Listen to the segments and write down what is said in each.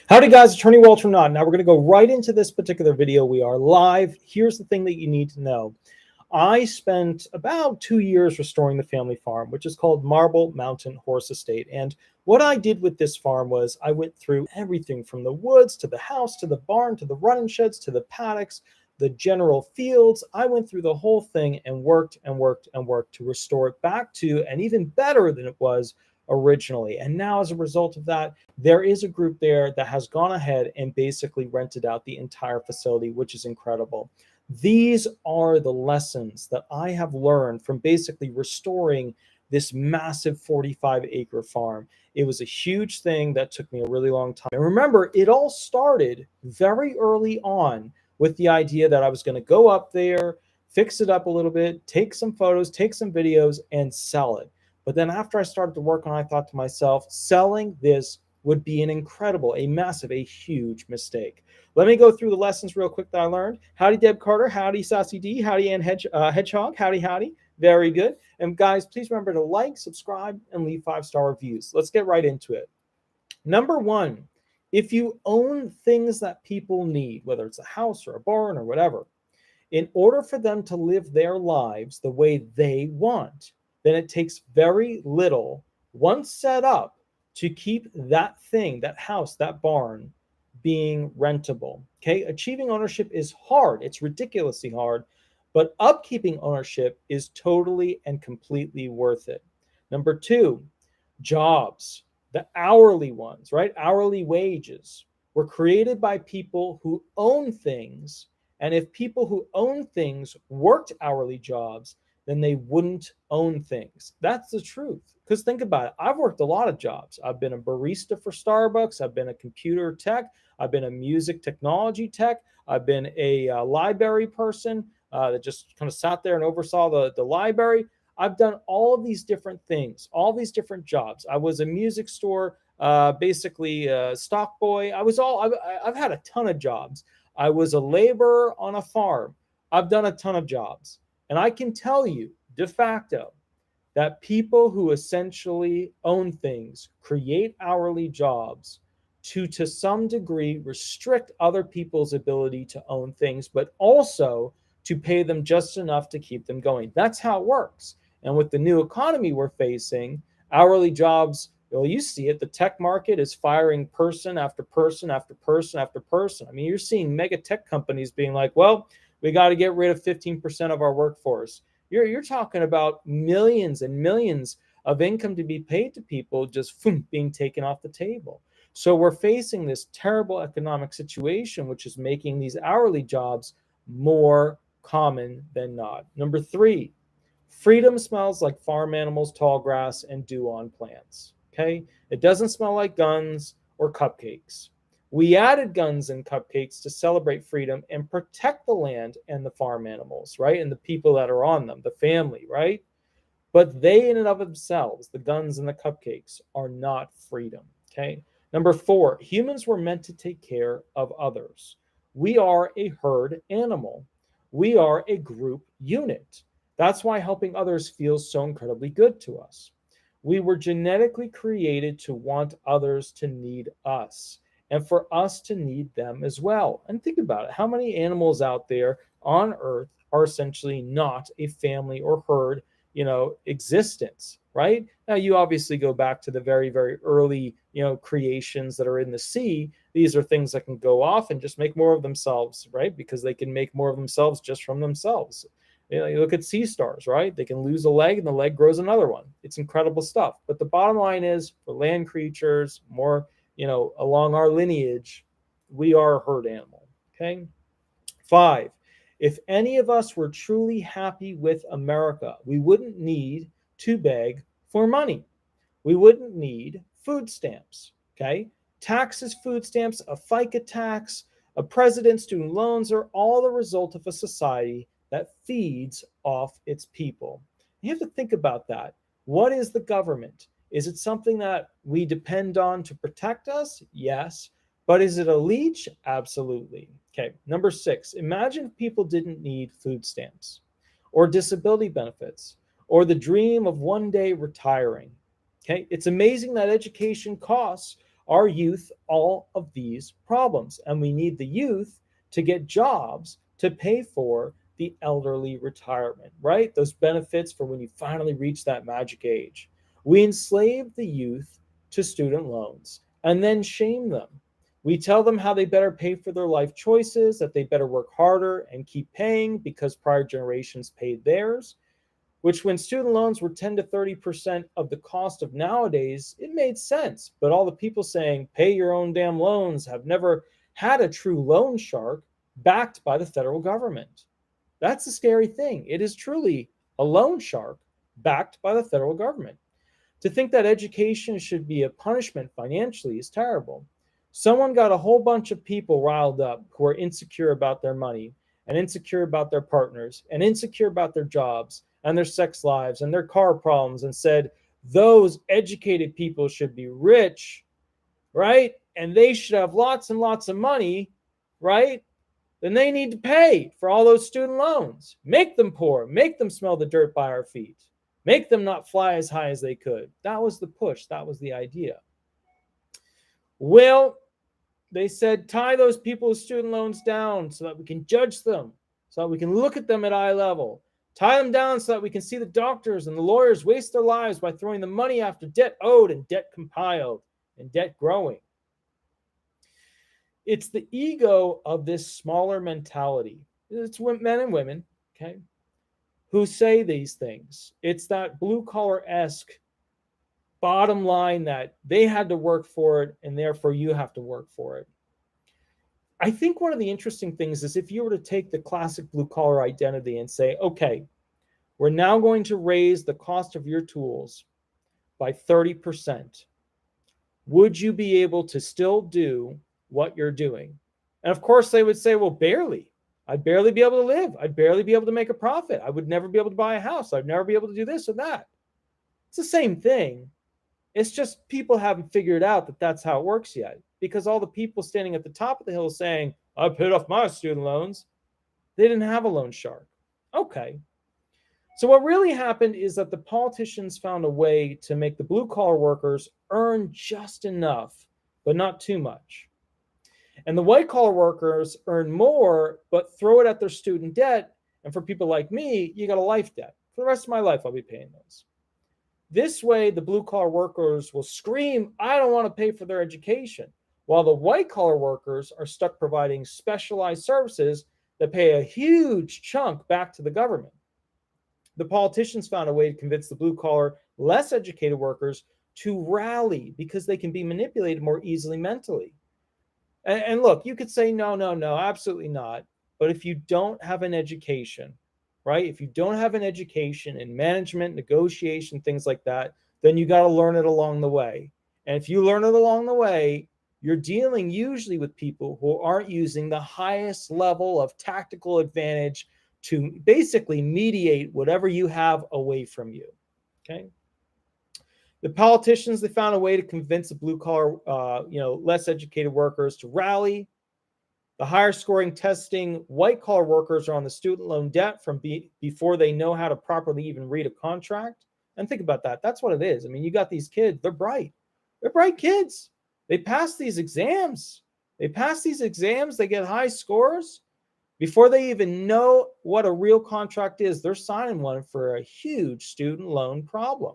Howdy guys, Attorney Walter Hnot. Now we're going to go right into this particular video. We are live. Here's the thing that you need to know. I spent about 2 years restoring the family farm, which is called Marble Mountain Horse Estate. And what I did with this farm was I went through everything from the woods to the house to the barn to the running sheds to the paddocks, the general fields. I went through the whole thing and worked and worked and worked to restore it back to and even better than it was originally. And now as a result of that, there is a group there that has gone ahead and basically rented out the entire facility, which is incredible. These are the lessons that I have learned from basically restoring this massive 45-acre farm. It was a huge thing that took me a really long time. And remember, it all started very early on with the idea that I was going to go up there, fix it up a little bit, take some photos, take some videos, and sell it. But then after I started to work on it, I thought to myself, selling this would be an incredible, a massive, a huge mistake. Let me go through the lessons real quick that I learned. Howdy, Deb Carter. Howdy, Sassy D. Howdy, Ann Hedgehog. Howdy, howdy. Very good. And guys, please remember to like, subscribe, and leave 5-star reviews. Let's get right into it. Number one, if you own things that people need, whether it's a house or a barn or whatever, in order for them to live their lives the way they want, then it takes very little, once set up, to keep that thing, that house, that barn, being rentable. Okay, achieving ownership is hard. It's ridiculously hard, but upkeeping ownership is totally and completely worth it. Number two, jobs, the hourly ones, right? Hourly wages were created by people who own things. And if people who own things worked hourly jobs, then they wouldn't own things. That's the truth. Because think about it. I've worked a lot of jobs. I've been a barista for Starbucks. I've been a computer tech. I've been a music technology tech. I've been a library person that just kind of sat there and oversaw the library. I've done all of these different things, all these different jobs. I was a music store, basically a stock boy. I've had a ton of jobs. I was a laborer on a farm. I've done a ton of jobs. And I can tell you de facto that people who essentially own things create hourly jobs to some degree restrict other people's ability to own things, but also to pay them just enough to keep them going. That's how it works. And with the new economy we're facing, hourly jobs, well, you see it, the tech market is firing person after person after person after person. I mean, you're seeing mega tech companies being like, well, we got to get rid of 15% of our workforce. You're talking about millions and millions of income to be paid to people just being taken off the table. So we're facing this terrible economic situation, which is making these hourly jobs more common than not. Number three, freedom smells like farm animals, tall grass, and dew on plants. Okay? It doesn't smell like guns or cupcakes. We added guns and cupcakes to celebrate freedom and protect the land and the farm animals, right? And the people that are on them, the family, right? But they in and of themselves, the guns and the cupcakes, are not freedom, okay? Number four, humans were meant to take care of others. We are a herd animal. We are a group unit. That's why helping others feels so incredibly good to us. We were genetically created to want others to need us, and for us to need them as well. And think about it. How many animals out there on Earth are essentially not a family or herd, existence, right? Now, you obviously go back to the very, very early, creations that are in the sea. These are things that can go off and just make more of themselves, right? Because they can make more of themselves just from themselves. You look at sea stars, right? They can lose a leg and the leg grows another one. It's incredible stuff. But the bottom line is, for land creatures, more along our lineage, we are a herd animal, okay? 5, if any of us were truly happy with America, we wouldn't need to beg for money. We wouldn't need food stamps, okay? Taxes, food stamps, a FICA tax, a president, student loans are all the result of a society that feeds off its people. You have to think about that. What is the government? Is it something that we depend on to protect us? Yes. But is it a leech? Absolutely. Okay. Number 6, imagine if people didn't need food stamps or disability benefits or the dream of one day retiring. Okay. It's amazing that education costs our youth all of these problems. And we need the youth to get jobs to pay for the elderly retirement, right? Those benefits for when you finally reach that magic age. We enslave the youth to student loans and then shame them. We tell them how they better pay for their life choices, that they better work harder and keep paying because prior generations paid theirs, which when student loans were 10 to 30% of the cost of nowadays, it made sense. But all the people saying, pay your own damn loans, have never had a true loan shark backed by the federal government. That's the scary thing. It is truly a loan shark backed by the federal government. To think that education should be a punishment financially is terrible. Someone got a whole bunch of people riled up who are insecure about their money and insecure about their partners and insecure about their jobs and their sex lives and their car problems and said, those educated people should be rich, right? And they should have lots and lots of money, right? Then they need to pay for all those student loans. Make them poor, make them smell the dirt by our feet, make them not fly as high as they could. That was the push. That was the idea. Well, they said, tie those people's student loans down so that we can judge them, so that we can look at them at eye level. Tie them down so that we can see the doctors and the lawyers waste their lives by throwing the money after debt owed and debt compiled and debt growing. It's the ego of this smaller mentality. It's men and women, okay, who say these things. It's that blue-collar-esque bottom line that they had to work for it and therefore you have to work for it. I think one of the interesting things is if you were to take the classic blue-collar identity and say, okay, we're now going to raise the cost of your tools by 30%. Would you be able to still do what you're doing? And of course they would say, well, barely. I'd barely be able to live. I'd barely be able to make a profit. I would never be able to buy a house. I'd never be able to do this or that. It's the same thing. It's just people haven't figured out that that's how it works yet, because all the people standing at the top of the hill saying, I paid off my student loans, they didn't have a loan shark. Okay. So what really happened is that the politicians found a way to make the blue-collar workers earn just enough, but not too much. And the white-collar workers earn more, but throw it at their student debt. And for people like me, you got a life debt. For the rest of my life, I'll be paying those. This way, the blue-collar workers will scream, I don't want to pay for their education, while the white-collar workers are stuck providing specialized services that pay a huge chunk back to the government. The politicians found a way to convince the blue-collar, less educated workers to rally because they can be manipulated more easily mentally. And look, you could say, no, absolutely not. But if you don't have an education, right? If you don't have an education in management, negotiation, things like that, then you got to learn it along the way. And if you learn it along the way, you're dealing usually with people who aren't using the highest level of tactical advantage to basically mediate whatever you have away from you, okay? The politicians, they found a way to convince the blue-collar, less educated workers to rally. The higher scoring testing white-collar workers are on the student loan debt from before they know how to properly even read a contract. And think about that. That's what it is. I mean, you got these kids. They're bright. They're bright kids. They pass these exams. They get high scores. Before they even know what a real contract is, they're signing one for a huge student loan problem.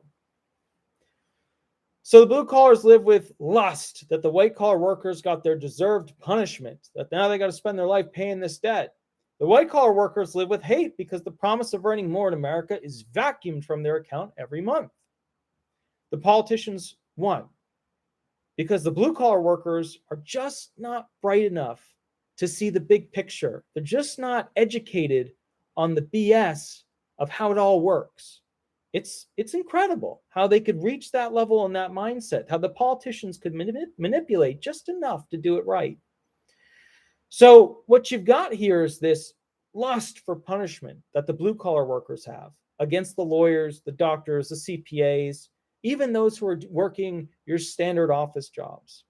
So the blue collars live with lust that the white collar workers got their deserved punishment, that now they got to spend their life paying this debt. The white collar workers live with hate because the promise of earning more in America is vacuumed from their account every month. The politicians won because the blue collar workers are just not bright enough to see the big picture. They're just not educated on the BS of how it all works. It's incredible how they could reach that level and that mindset, how the politicians could manipulate just enough to do it right. So what you've got here is this lust for punishment that the blue-collar workers have against the lawyers, the doctors, the CPAs, even those who are working your standard office jobs.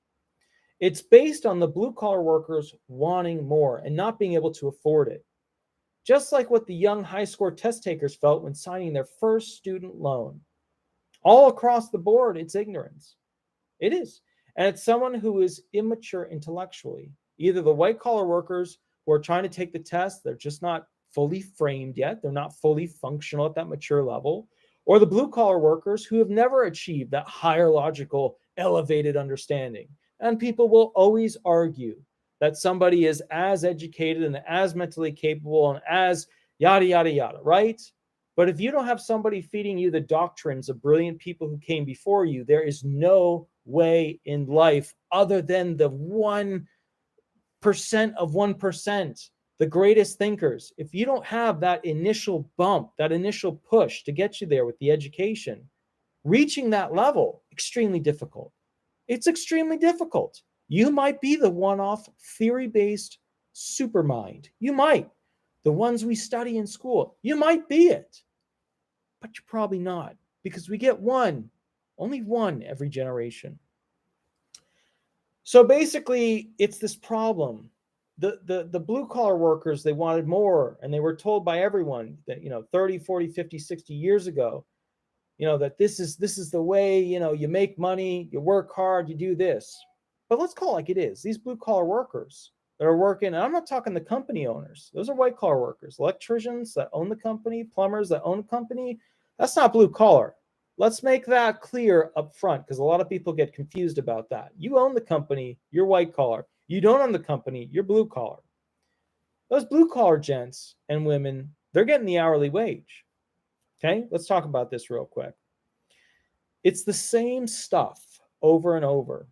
It's based on the blue-collar workers wanting more and not being able to afford it. Just like what the young high-score test takers felt when signing their first student loan. All across the board, it's ignorance. It is. And it's someone who is immature intellectually. Either the white collar workers who are trying to take the test, they're just not fully framed yet, they're not fully functional at that mature level, or the blue collar workers who have never achieved that higher logical, elevated understanding. And people will always argue that somebody is as educated and as mentally capable and as yada, yada, yada, right? But if you don't have somebody feeding you the doctrines of brilliant people who came before you, there is no way in life other than the 1% of 1%, the greatest thinkers. If you don't have that initial bump, that initial push to get you there with the education, reaching that level, extremely difficult. It's extremely difficult. You might be the one-off theory-based supermind. You might. The ones we study in school. You might be it. But you're probably not, because we get only one every generation. So basically, it's this problem. The blue-collar workers, they wanted more, and they were told by everyone that, 30, 40, 50, 60 years ago, that this is the way, you make money, you work hard, you do this. But let's call it like it is. These blue-collar workers that are working, and I'm not talking the company owners. Those are white-collar workers, electricians that own the company, plumbers that own the company. That's not blue-collar. Let's make that clear up front, because a lot of people get confused about that. You own the company, you're white-collar. You don't own the company, you're blue-collar. Those blue-collar gents and women, they're getting the hourly wage. Okay, let's talk about this real quick. It's the same stuff over and over.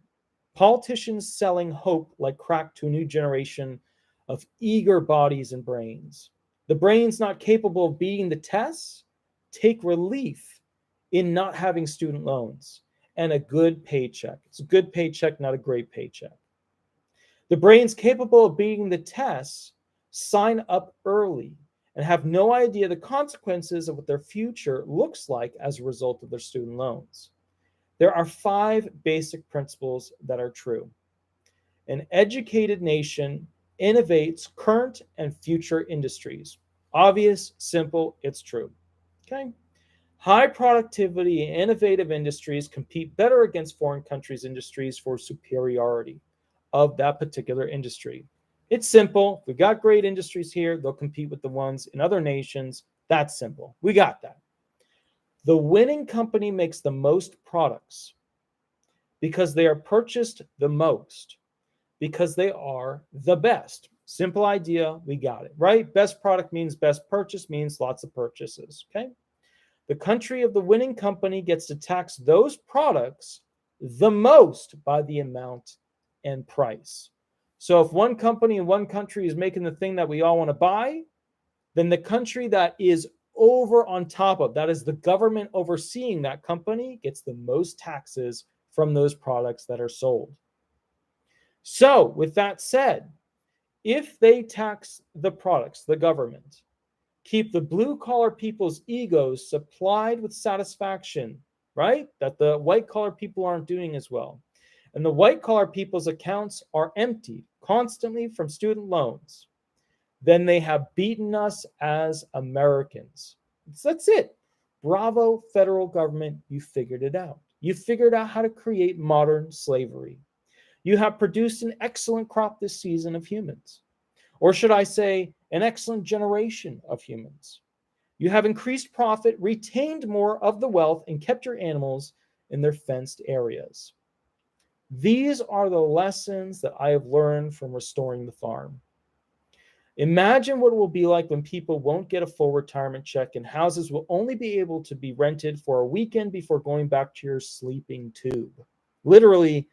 Politicians selling hope like crack to a new generation of eager bodies and brains. The brains not capable of beating the tests take relief in not having student loans and a good paycheck. It's a good paycheck, not a great paycheck. The brains capable of beating the tests sign up early and have no idea the consequences of what their future looks like as a result of their student loans. There are 5 basic principles that are true. An educated nation innovates current and future industries. Obvious, simple, it's true. Okay? High productivity and innovative industries compete better against foreign countries' industries for superiority of that particular industry. It's simple. We've got great industries here. They'll compete with the ones in other nations. That's simple. We got that. The winning company makes the most products because they are purchased the most, because they are the best. Simple idea. We got it, right? Best product means best purchase means lots of purchases. Okay. The country of the winning company gets to tax those products the most by the amount and price. So if one company in one country is making the thing that we all want to buy, then the country that is over on top of, that is the government overseeing that company, gets the most taxes from those products that are sold. So with that said, if they tax the products, the government, keep the blue-collar people's egos supplied with satisfaction, right? That the white-collar people aren't doing as well. And the white-collar people's accounts are emptied constantly from student loans. Then they have beaten us as Americans. That's it. Bravo, federal government, you figured it out. You figured out how to create modern slavery. You have produced an excellent crop this season of humans. Or should I say, an excellent generation of humans. You have increased profit, retained more of the wealth, and kept your animals in their fenced areas. These are the lessons that I have learned from restoring the farm. Imagine what it will be like when people won't get a full retirement check and houses will only be able to be rented for a weekend before going back to your sleeping tube. Literally,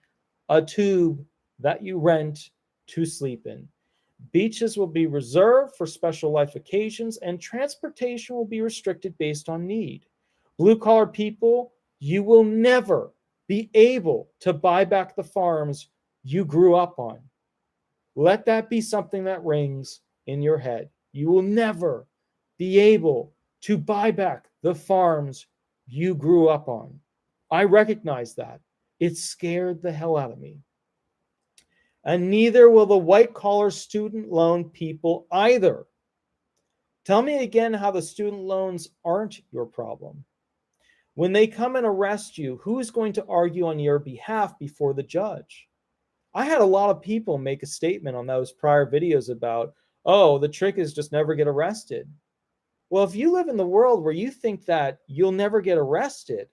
a tube that you rent to sleep in. Beaches will be reserved for special life occasions, and transportation will be restricted based on need. Blue-collar people, you will never be able to buy back the farms you grew up on. Let that be something that rings in your head. You will never be able to buy back the farms you grew up on. I recognize that. It scared the hell out of me. And neither will the white-collar student loan people either. Tell me again how the student loans aren't your problem. When they come and arrest you, who's going to argue on your behalf before the judge? I had a lot of people make a statement on those prior videos about, oh, the trick is just never get arrested. Well, if you live in the world where you think that you'll never get arrested,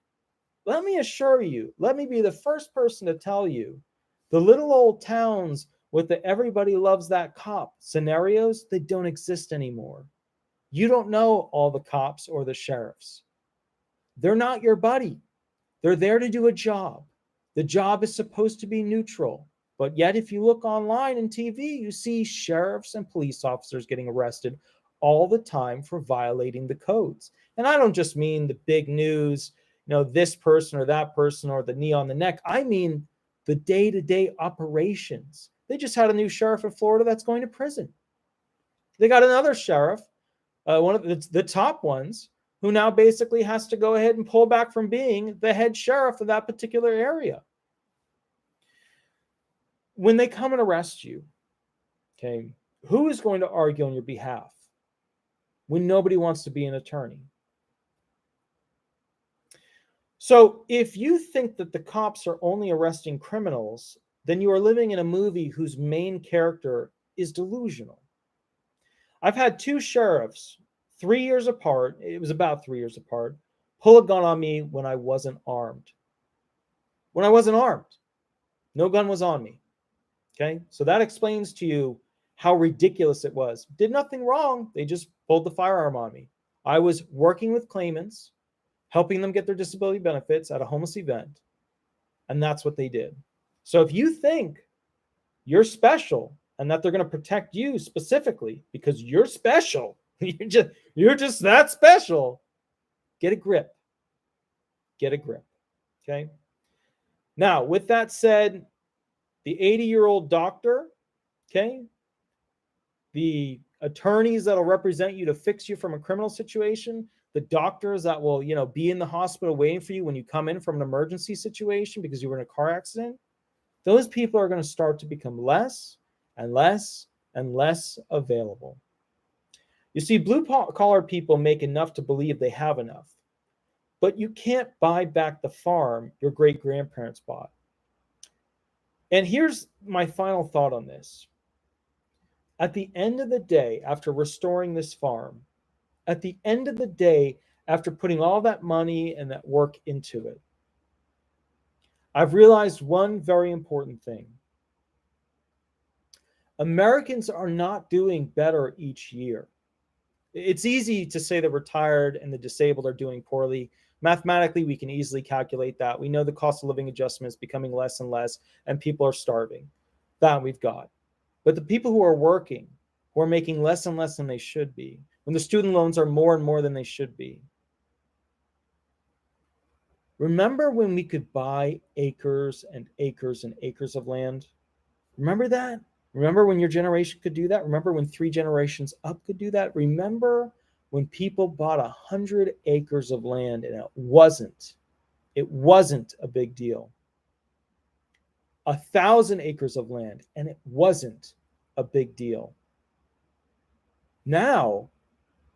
let me assure you, let me be the first person to tell you, the little old towns with the everybody loves that cop scenarios, they don't exist anymore. You don't know all the cops or the sheriffs. They're not your buddy. They're there to do a job. The job is supposed to be neutral. But yet, if you look online and TV, you see sheriffs and police officers getting arrested all the time for violating the codes. And I don't just mean the big news, this person or that person or the knee on the neck. I mean the day-to-day operations. They just had a new sheriff in Florida that's going to prison. They got another sheriff, one of the top ones, who now basically has to go ahead and pull back from being the head sheriff of that particular area. When they come and arrest you, okay, who is going to argue on your behalf when nobody wants to be an attorney? So if you think that the cops are only arresting criminals, then you are living in a movie whose main character is delusional. I've had two sheriffs, 3 years apart, it was about 3 years apart, pull a gun on me when I wasn't armed. When I wasn't armed. No gun was on me. Okay? So that explains to you how ridiculous it was. Did nothing wrong. They just pulled the firearm on me. I was working with claimants, helping them get their disability benefits at a homeless event. And that's what they did. So if you think you're special and that they're going to protect you specifically because you're special, you're just that special, get a grip. Get a grip. Okay? Now, with that said, the 80-year-old doctor, okay, the attorneys that'll represent you to fix you from a criminal situation, the doctors that will, be in the hospital waiting for you when you come in from an emergency situation because you were in a car accident, those people are going to start to become less and less and less available. You see, blue-collar people make enough to believe they have enough, but you can't buy back the farm your great-grandparents bought. And here's my final thought on this. At the end of the day, after restoring this farm, at the end of the day, after putting all that money and that work into it, I've realized one very important thing. Americans are not doing better each year. It's easy to say the retired and the disabled are doing poorly. Mathematically, we can easily calculate that. We know the cost of living adjustment is becoming less and less, and people are starving. That we've got. But the people who are working, who are making less and less than they should be, when the student loans are more and more than they should be. Remember when we could buy acres and acres and acres of land? Remember that? Remember when your generation could do that? Remember when 3 generations up could do that? Remember when people bought 100 acres of land and it wasn't a big deal. 1,000 acres of land and it wasn't a big deal. Now,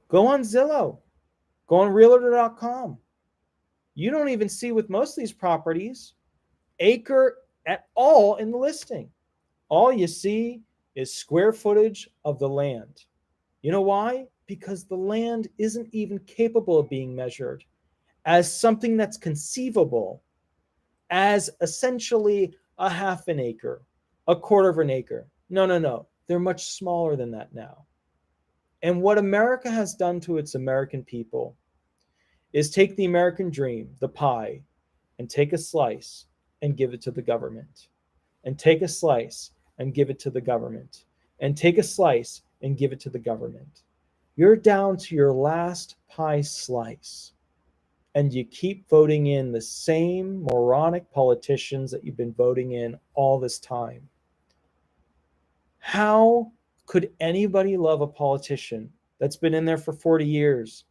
go on Zillow, go on realtor.com. You don't even see with most of these properties acre at all in the listing. All you see is square footage of the land. You know why? Because the land isn't even capable of being measured as something that's conceivable as essentially a half an acre, a quarter of an acre. No. They're much smaller than that now. And what America has done to its American people is take the American dream, the pie, and take a slice and give it to the government. And take a slice and give it to the government. And take a slice and give it to the government. You're down to your last pie slice. And you keep voting in the same moronic politicians that you've been voting in all this time. How could anybody love a politician that's been in there for 40 years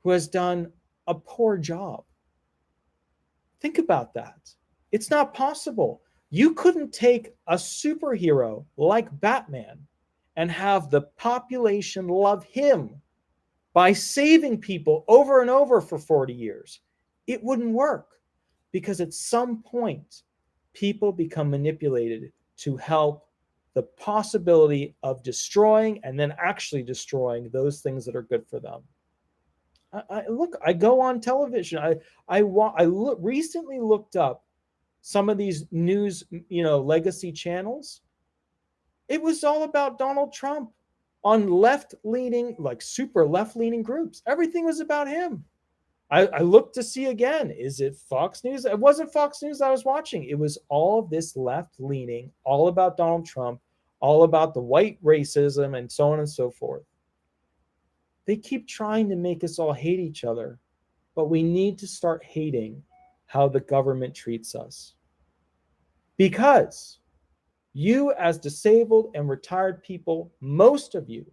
who has done a poor job? Think about that. It's not possible. You couldn't take a superhero like Batman and have the population love him by saving people over and over for 40 years. It wouldn't work because at some point, people become manipulated to help the possibility of destroying and then actually destroying those things that are good for them. I go on television. Recently looked up some of these news, legacy channels. It was all about Donald Trump on left-leaning, like super left-leaning groups. Everything was about him. I looked to see again, is it Fox News? It wasn't Fox News I was watching. It was all of this left-leaning, all about Donald Trump, all about the white racism and so on and so forth. They keep trying to make us all hate each other, but we need to start hating how the government treats us. Because you, as disabled and retired people, most of you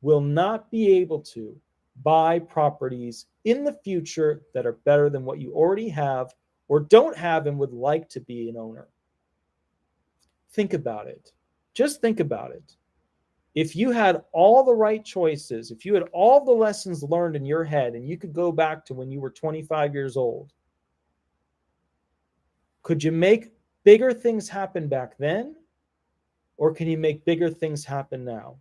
will not be able to buy properties in the future that are better than what you already have or don't have and would like to be an owner. Think about it. Just think about it. If you had all the right choices, if you had all the lessons learned in your head and you could go back to when you were 25 years old, could you make bigger things happen back then? Or can you make bigger things happen now?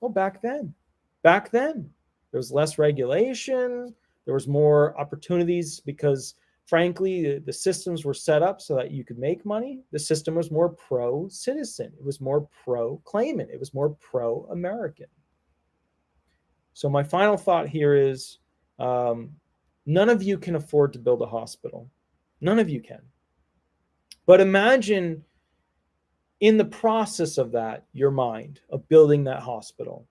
Well, back then, there was less regulation. There was more opportunities because, frankly, the systems were set up so that you could make money. The system was more pro-citizen. It was more pro-claimant. It was more pro-American. So my final thought here is none of you can afford to build a hospital. None of you can. But imagine in the process of that, your mind, of building that hospital.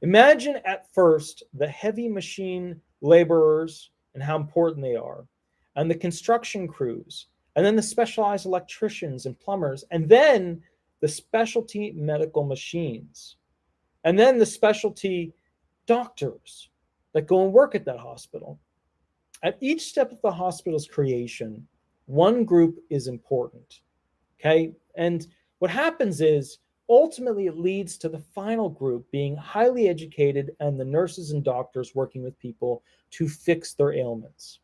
Imagine at first the heavy machine laborers and how important they are, and the construction crews, and then the specialized electricians and plumbers, and then the specialty medical machines, and then the specialty doctors that go and work at that hospital. At each step of the hospital's creation, one group is important, okay? And what happens is, ultimately, it leads to the final group being highly educated and the nurses and doctors working with people to fix their ailments.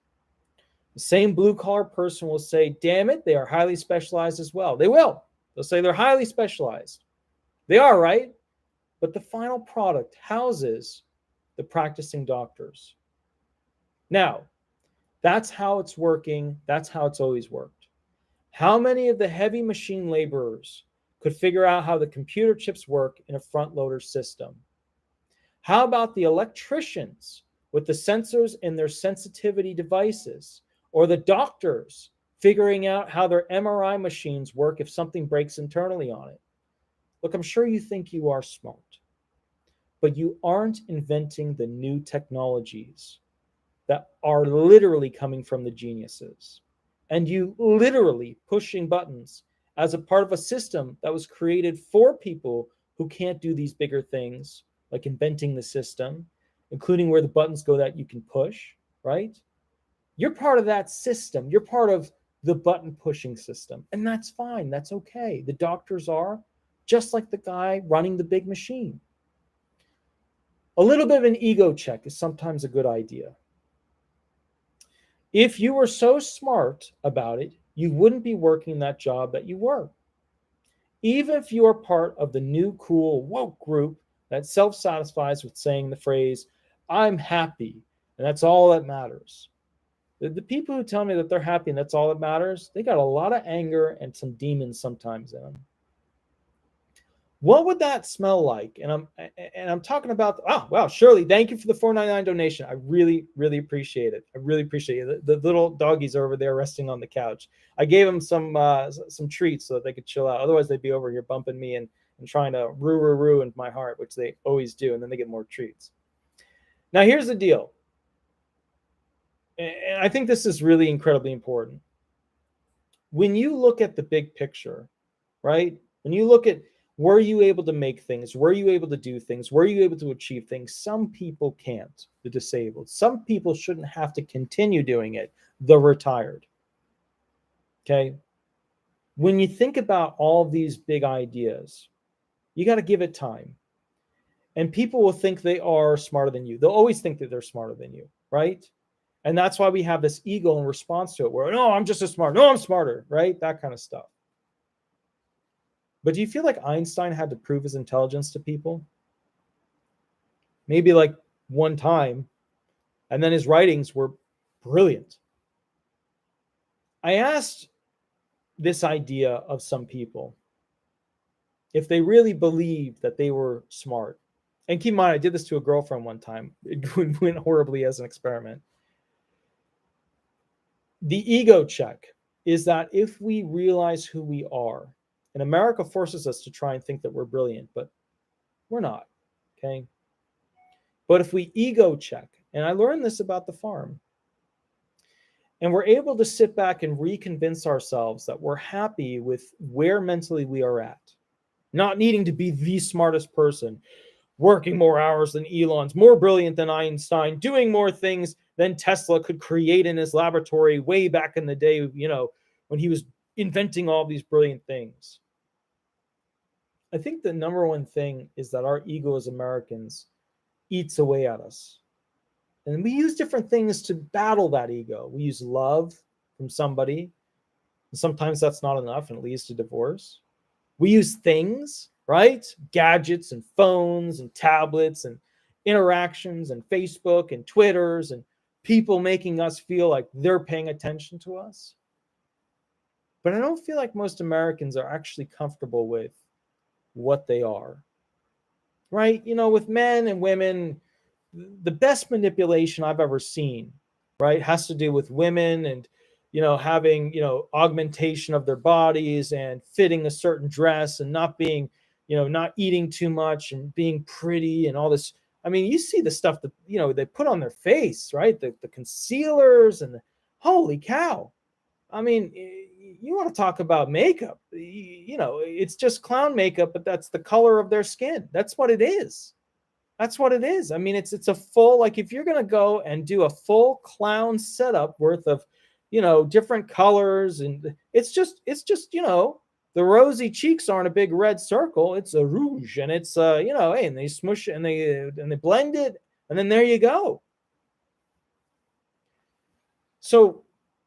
The same blue-collar person will say, damn it, they are highly specialized as well. They will. They'll say they're highly specialized. They are, right? But the final product houses the practicing doctors. Now, that's how it's working. That's how it's always worked. How many of the heavy machine laborers could figure out how the computer chips work in a front loader system? How about the electricians with the sensors in their sensitivity devices, or the doctors figuring out how their MRI machines work if something breaks internally on it? Look, I'm sure you think you are smart, but you aren't inventing the new technologies that are literally coming from the geniuses, and you literally pushing buttons as a part of a system that was created for people who can't do these bigger things, like inventing the system, including where the buttons go that you can push, right? You're part of that system. You're part of the button pushing system, and that's fine. That's okay. The doctors are, just like the guy running the big machine. A little bit of an ego check is sometimes a good idea. If you were so smart about it, you wouldn't be working that job that you were. Even if you are part of the new cool woke group that self-satisfies with saying the phrase, I'm happy, and that's all that matters. The people who tell me that they're happy and that's all that matters, they got a lot of anger and some demons sometimes in them. What would that smell like? And I'm talking about, oh, wow, Shirley, thank you for the $4.99 donation. I really, really appreciate it. I really appreciate it. The little doggies are over there resting on the couch. I gave them some treats so that they could chill out. Otherwise, they'd be over here bumping me and trying to roo into my heart, which they always do, and then they get more treats. Now, here's the deal. And I think this is really incredibly important. When you look at the big picture, right? When you look at, were you able to make things? Were you able to do things? Were you able to achieve things? Some people can't, the disabled. Some people shouldn't have to continue doing it, the retired. Okay? When you think about all these big ideas, you got to give it time. And people will think they are smarter than you. They'll always think that they're smarter than you, right? And that's why we have this ego in response to it, where, no, I'm just as smart. No, I'm smarter, right? That kind of stuff. But do you feel like Einstein had to prove his intelligence to people? Maybe like one time, and then his writings were brilliant. I asked this idea of some people if they really believed that they were smart. And keep in mind, I did this to a girlfriend one time. It went horribly as an experiment. The ego check is that if we realize who we are, and America forces us to try and think that we're brilliant, but we're not, okay? But if we ego check, and I learned this about the farm, and we're able to sit back and reconvince ourselves that we're happy with where mentally we are at, not needing to be the smartest person, working more hours than Elon's, more brilliant than Einstein, doing more things than Tesla could create in his laboratory way back in the day, when he was inventing all these brilliant things. I think the number one thing is that our ego as Americans eats away at us. And we use different things to battle that ego. We use love from somebody. And sometimes that's not enough and it leads to divorce. We use things, right? Gadgets and phones and tablets and interactions and Facebook and Twitters and people making us feel like they're paying attention to us. But I don't feel like most Americans are actually comfortable with what they are, right? With men and women, the best manipulation I've ever seen, right, has to do with women and, having, augmentation of their bodies and fitting a certain dress and not being, not eating too much and being pretty and all this. I mean, you see the stuff that, they put on their face, right? The concealers and holy cow. I mean, you want to talk about makeup, it's just clown makeup, but that's the color of their skin. That's what it is. That's what it is. I mean, it's a full, like if you're going to go and do a full clown setup worth of, different colors, and it's just, the rosy cheeks aren't a big red circle. It's a rouge, and it's, hey, and they smush it and they blend it, and then there you go. So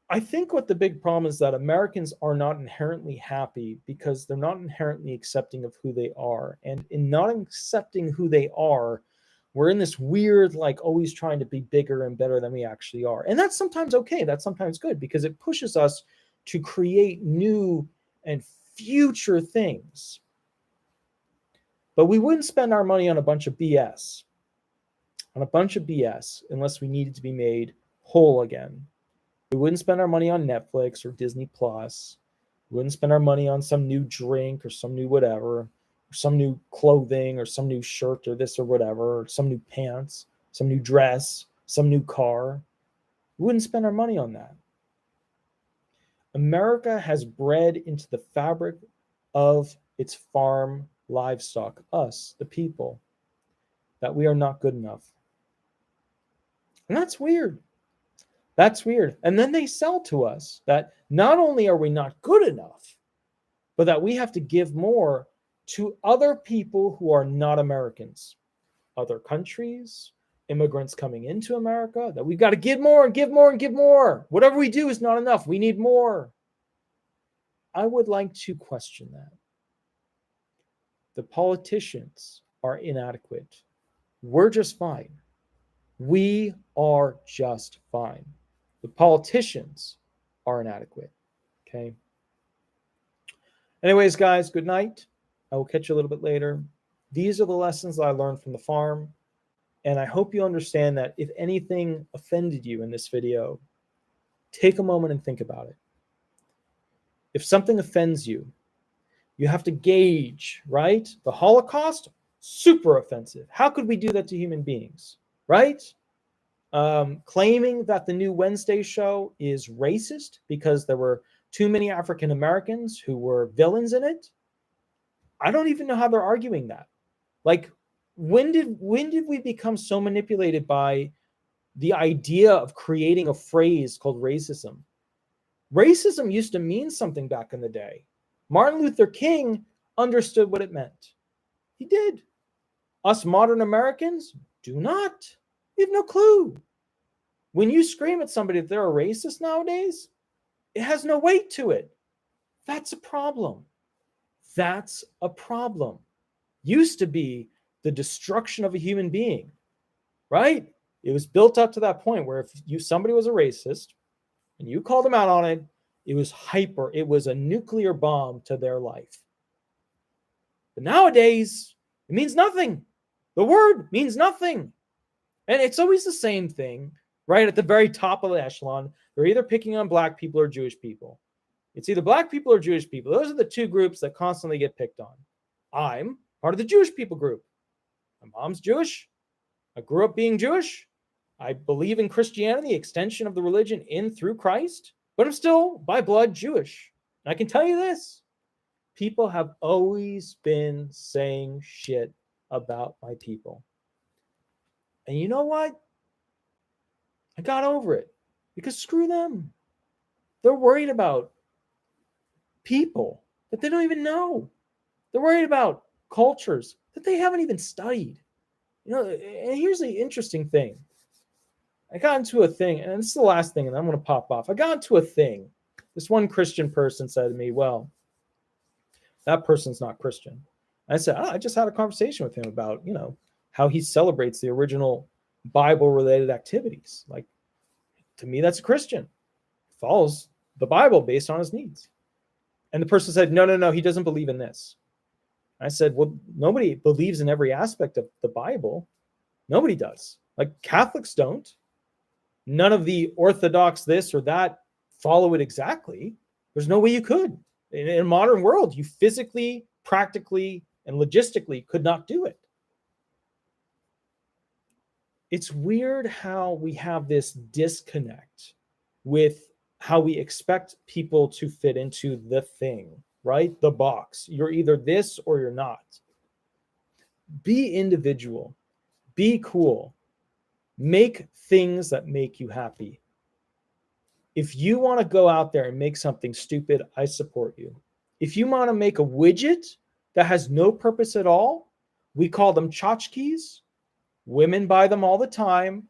I think what the big problem is that Americans are not inherently happy because they're not inherently accepting of who they are. And in not accepting who they are, we're in this weird, like always trying to be bigger and better than we actually are. And that's sometimes okay. That's sometimes good because it pushes us to create new and future things. But we wouldn't spend our money on a bunch of BS, unless we needed to be made whole again. We wouldn't spend our money on Netflix or Disney Plus. We wouldn't spend our money on some new drink or some new whatever, or some new clothing or some new shirt or this or whatever, or some new pants, some new dress, some new car. We wouldn't spend our money on that. America has bred into the fabric of its farm livestock, us, the people, that we are not good enough. And that's weird. That's weird. And then they sell to us that not only are we not good enough, but that we have to give more to other people who are not Americans, other countries, immigrants coming into America, that we've got to give more and give more and give more. Whatever we do is not enough. We need more. I would like to question that. The politicians are inadequate. We're just fine. We are just fine. The politicians are inadequate. Okay. Anyways, guys, good night. I will catch you a little bit later. These are the lessons that I learned from the farm. And I hope you understand that if anything offended you in this video, take a moment and think about it. If something offends you, you have to gauge, right? The Holocaust, super offensive. How could we do that to human beings, right? Claiming that the new Wednesday show is racist because there were too many African Americans who were villains in it. I don't even know how they're arguing that. Like, when did we become so manipulated by the idea of creating a phrase called racism? Racism used to mean something back in the day. Martin Luther King understood what it meant. He did. Us modern Americans do not. We have no clue. When you scream at somebody that they're a racist nowadays, it has no weight to it. That's a problem. That's a problem. Used to be the destruction of a human being, right? It was built up to that point where if somebody was a racist and you called them out on it, it was hyper. It was a nuclear bomb to their life. But nowadays, it means nothing. The word means nothing. And it's always the same thing, right? At the very top of the echelon, they're either picking on black people or Jewish people. It's either black people or Jewish people. Those are the two groups that constantly get picked on. I'm part of the Jewish people group. My mom's Jewish. I grew up being Jewish. I believe in Christianity, extension of the religion in through Christ, but I'm still by blood Jewish. And I can tell you this, people have always been saying shit about my people. And you know what? I got over it because screw them. They're worried about people that they don't even know. They're worried about cultures that they haven't even studied. You know, and here's the interesting thing. I got into a thing, and this is the last thing, and I'm going to pop off. I got into a thing. This one Christian person said to me, well, that person's not Christian. I said, I just had a conversation with him about, how he celebrates the original Bible-related activities. Like, to me, that's a Christian. Follows the Bible based on his needs. And the person said, no, he doesn't believe in this. I said, well, nobody believes in every aspect of the Bible. Nobody does. Like, Catholics don't. None of the Orthodox this or that follow it exactly. There's no way you could. In a modern world, you physically, practically, and logistically could not do it. It's weird how we have this disconnect with how we expect people to fit into the thing, right? The box. You're either this or you're not. Be individual. Be cool. Make things that make you happy. If you want to go out there and make something stupid, I support you. If you want to make a widget that has no purpose at all, we call them tchotchkes. Women buy them all the time.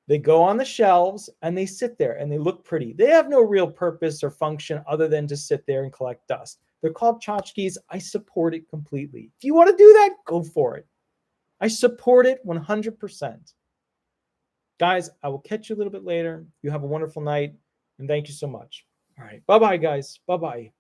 They go on the shelves and they sit there and they look pretty. They have no real purpose or function other than to sit there and collect dust. They're called tchotchkes. I support it completely. If you want to do that, go for it. I support it 100%. Guys, I will catch you a little bit later. You have a wonderful night, and thank you so much. All right. Bye-bye, guys. Bye-bye.